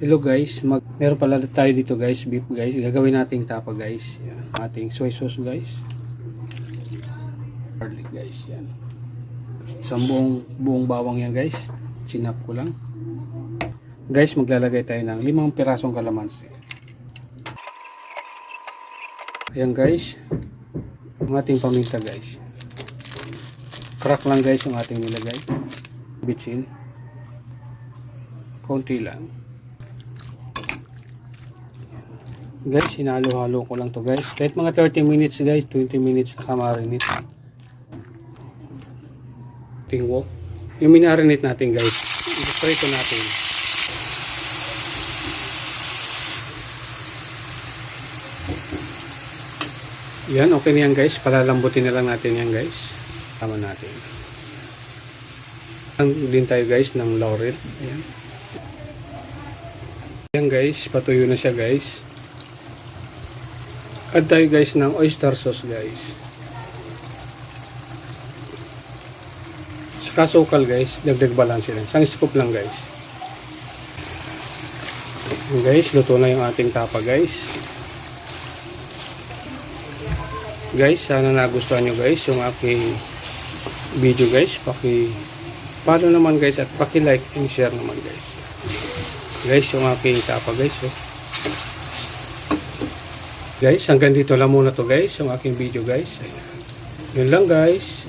Hello guys, meron pala tayo dito guys, beef guys. Gagawin nating tapa guys. Yan, ating soy sauce guys. Garlic guys, yan. Isang buong bawang yan guys. Sinap ko lang. Guys, maglalagay tayo ng 5 pirasong kalamansi. Ayan guys, ang ating paminta guys. Crack lang guys yung ating nilagay. Bitsin. Konti lang. Guys, hinalo-halo ko lang to guys. Kahit mga 30 minutes guys, 20 minutes nakamarinate. Tingwok. Yung minarinate natin guys, i-prito natin. Yan, okay na yan guys. Palalambutin na lang natin yan guys. Tama natin. Din tayo guys ng laurel. Ayan. Yan guys, patuyo na siya guys. Add tayo guys ng oyster sauce guys. Saka sukal guys, dagdag balance lang. Isang scoop lang guys. Guys, luto na yung ating tapa guys. Guys, sana nagustuhan nyo guys yung aking video guys. Follow naman guys at paki-like and share naman guys. Guys, yung aking tapa guys. Guys, hanggang dito lang muna to guys, yung aking video guys. Ayan. Yun lang guys.